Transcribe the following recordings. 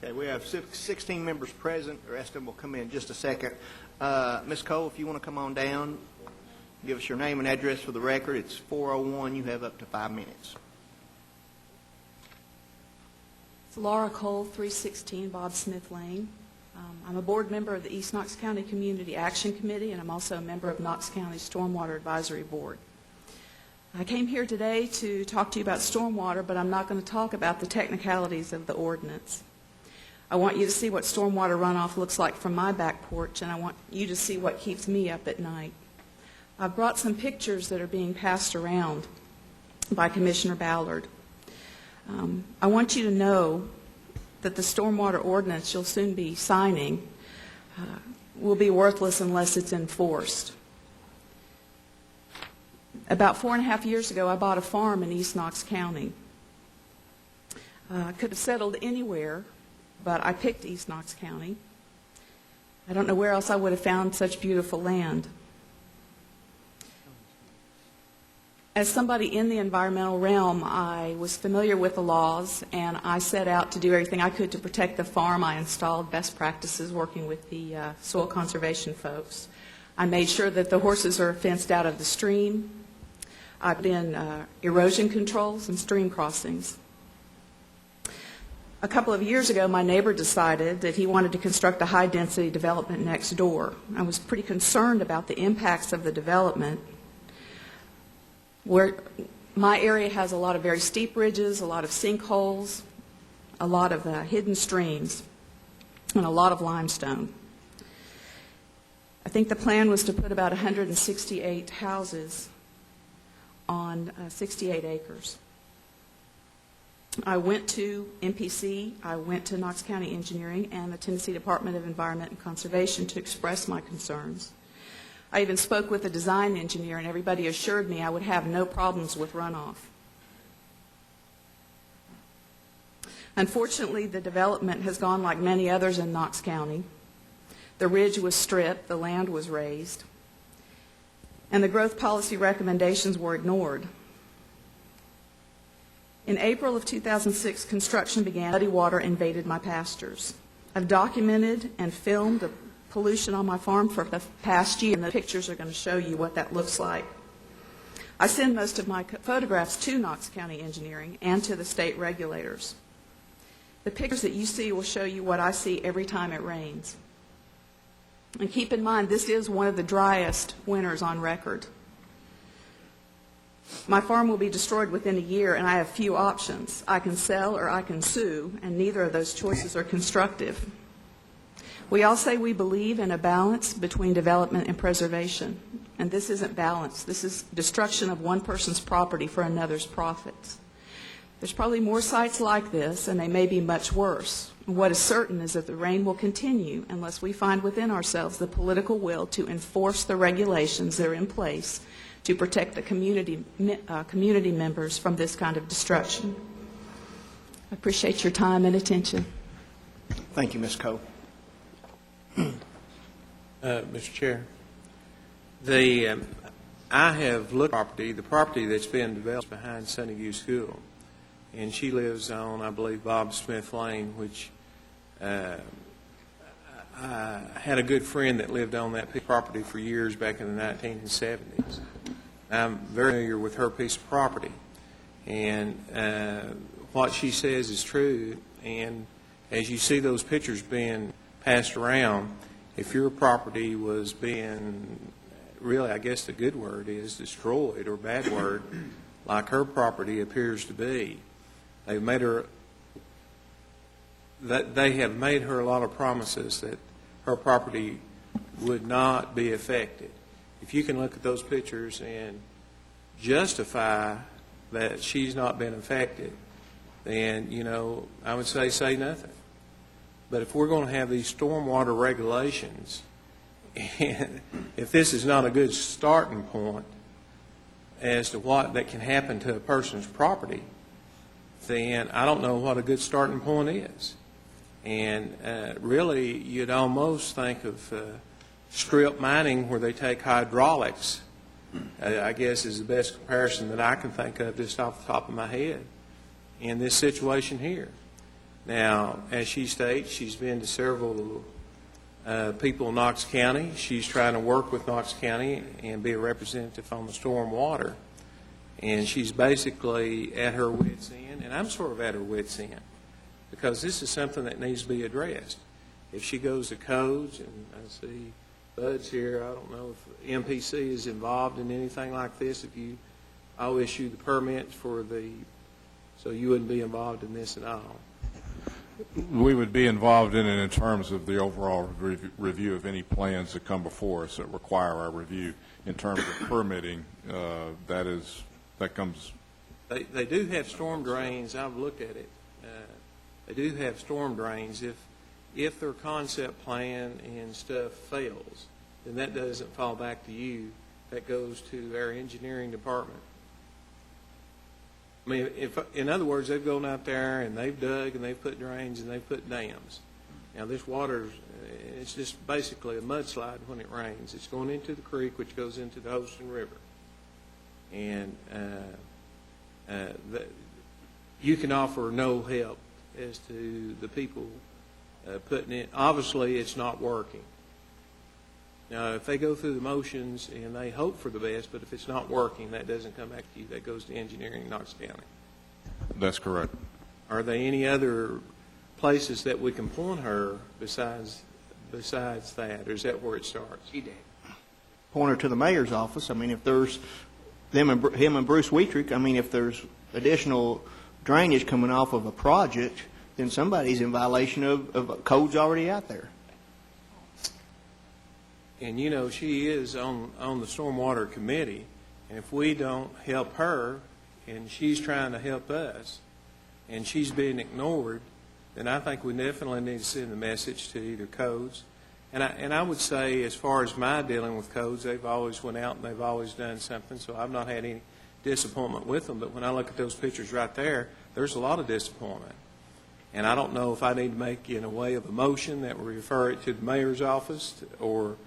Okay, we have 16 members present. The rest of them will come in just a second. Ms. Cole, if you want to come on down, give us your name and address for the record. It's 401. You have up to 5 minutes. It's Laura Cole, 316 Bob Smith Lane. I'm a board member of the East Knox County Community Action Committee, and I'm also a member of Knox County Stormwater Advisory Board. I came here today to talk to you about stormwater, but I'm not going to talk about the technicalities of the ordinance. I want you to see what stormwater runoff looks like from my back porch, and I want you to see what keeps me up at night. I've brought some pictures that are being passed around by Commissioner Ballard. I want you to know that the stormwater ordinance you'll soon be signing will be worthless unless it's enforced. About 4.5 years ago, I bought a farm in East Knox County. I could have settled anywhere, but I picked East Knox County. I don't know where else I would have found such beautiful land. As somebody in the environmental realm, I was familiar with the laws, and I set out to do everything I could to protect the farm. I installed best practices working with the soil conservation folks. I made sure that the horses are fenced out of the stream. I put in erosion controls and stream crossings. A couple of years ago, my neighbor decided that he wanted to construct a high-density development next door. I was pretty concerned about the impacts of the development. Where my area has a lot of very steep ridges, a lot of sinkholes, a lot of hidden streams, and a lot of limestone. I think the plan was to put about 168 houses on 68 acres. I went to MPC, I went to Knox County Engineering and the Tennessee Department of Environment and Conservation to express my concerns. I even spoke with a design engineer, and everybody assured me I would have no problems with runoff. Unfortunately, the development has gone like many others in Knox County. The ridge was stripped, the land was raised, and the growth policy recommendations were ignored. In April of 2006, construction began. Muddy water invaded my pastures. I've documented and filmed the pollution on my farm for the past year, and the pictures are going to show you what that looks like. I send most of my photographs to Knox County Engineering and to the state regulators. The pictures that you see will show you what I see every time it rains. And keep in mind, this is one of the driest winters on record. My farm will be destroyed within a year, and I have few options. I can sell or I can sue, and neither of those choices are constructive. We all say we believe in a balance between development and preservation, and this isn't balance. This is destruction of one person's property for another's profits. There's probably more sites like this, and they may be much worse. What is certain is that the rain will continue unless we find within ourselves the political will to enforce the regulations that are in place to protect the community members from this kind of destruction. I appreciate your time and attention. Thank you, Ms. Cole. Mr. Chair, I have looked at the property that's been developed behind Sunnyview School, and she lives on, I believe, Bob Smith Lane, which I had a good friend that lived on that property for years back in the 1970s. I'm very familiar with her piece of property, and what she says is true, and as you see those pictures being passed around, if your property was being, really, I guess the good word is destroyed, or bad word, like her property appears to be, they have made her a lot of promises that her property would not be affected. If you can look at those pictures and justify that she's not been affected, then, you know, I would say nothing. But if we're going to have these stormwater regulations, and if this is not a good starting point as to what that can happen to a person's property, then I don't know what a good starting point is. And really, you'd almost think of strip mining where they take hydraulics, I guess is the best comparison that I can think of just off the top of my head in this situation here. Now, as she states, she's been to several people in Knox County. She's trying to work with Knox County and be a representative on the stormwater. And she's basically at her wit's end, and I'm sort of at her wit's end, because this is something that needs to be addressed. If she goes to codes, and I see Bud's here, I don't know if MPC is involved in anything like this. If you, I'll issue the permits for so you wouldn't be involved in this at all. We would be involved in it in terms of the overall review of any plans that come before us that require our review. In terms of permitting, that comes. They do have storm drains. I've looked at it. They do have storm drains. If their concept plan and stuff fails, then that doesn't fall back to you. That goes to our engineering department. I mean, in other words, they've gone out there and they've dug and they've put drains and they've put dams. Now, this water, it's just basically a mudslide when it rains. It's going into the creek, which goes into the Holston River. And you can offer no help as to the people putting it. Obviously, it's not working. Now, if they go through the motions and they hope for the best, but if it's not working, that doesn't come back to you. That goes to engineering in Knox County. That's correct. Are there any other places that we can point her besides that, or is that where it starts? Point her to the mayor's office. I mean, if there's him and Bruce Wietrich, I mean, if there's additional drainage coming off of a project, then somebody's in violation of codes already out there. And, you know, she is on the Stormwater Committee, and if we don't help her, and she's trying to help us, and she's being ignored, then I think we definitely need to send a message to either codes. And I would say, as far as my dealing with codes, they've always went out and they've always done something, so I've not had any disappointment with them. But when I look at those pictures right there, there's a lot of disappointment. And I don't know if I need to make in a way of a motion that we refer it to the mayor's office, or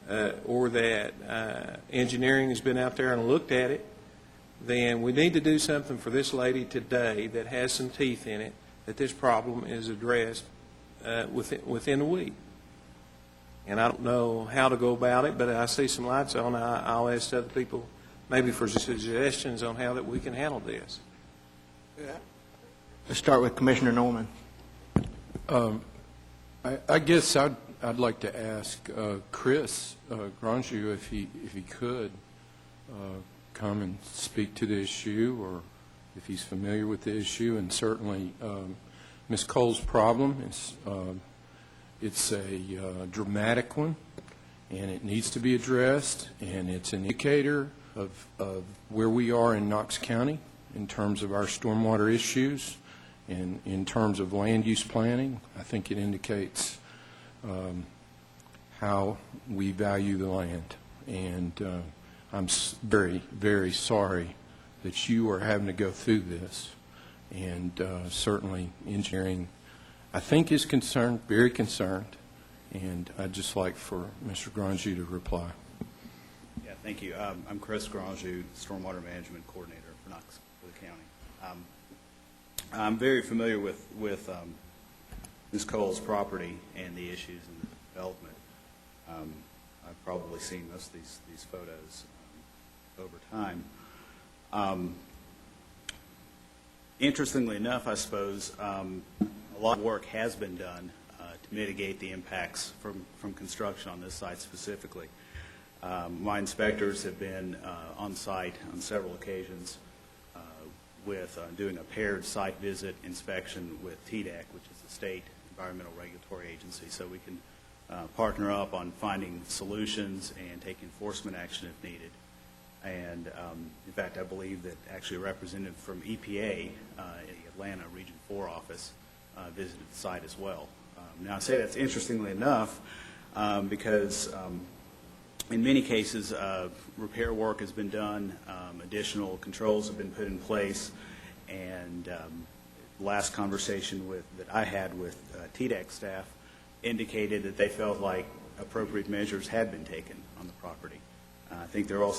that engineering has been out there and looked at it. Then we need to do something for this lady today that has some teeth in it, that this problem is addressed within a week. And I don't know how to go about it, but I see some lights on. I'll ask other people maybe for suggestions on how that we can handle this. Let's start with Commissioner Norman. I guess I'd like to ask Chris Granju if he could come and speak to the issue, or if he's familiar with the issue. And certainly Ms. Cole's problem is it's a dramatic one, and it needs to be addressed, and it's an indicator of where we are in Knox County in terms of our stormwater issues and in terms of land use planning. I think it indicates how we value the land, and I'm very, very sorry that you are having to go through this. And certainly engineering, I think, is concerned, very concerned, and I'd just like for Mr. Granju to reply. Yeah, thank you. I'm Chris Granju, Stormwater Management Coordinator for Knox for the county. I'm very familiar with Ms. Cole's property and the issues in the development. I've probably seen most of these photos over time. Interestingly enough, I suppose, a lot of work has been done to mitigate the impacts from construction on this site specifically. My inspectors have been on site on several occasions with doing a paired site visit inspection with TDEC, which is the state environmental regulatory agency, so we can partner up on finding solutions and take enforcement action if needed. And in fact, I believe that actually a representative from EPA in the Atlanta Region 4 office visited the site as well. Now I say that's interestingly enough because in many cases repair work has been done, additional controls have been put in place, and last conversation that I had with TDEC staff indicated that they felt like appropriate measures had been taken on the property. I think they're also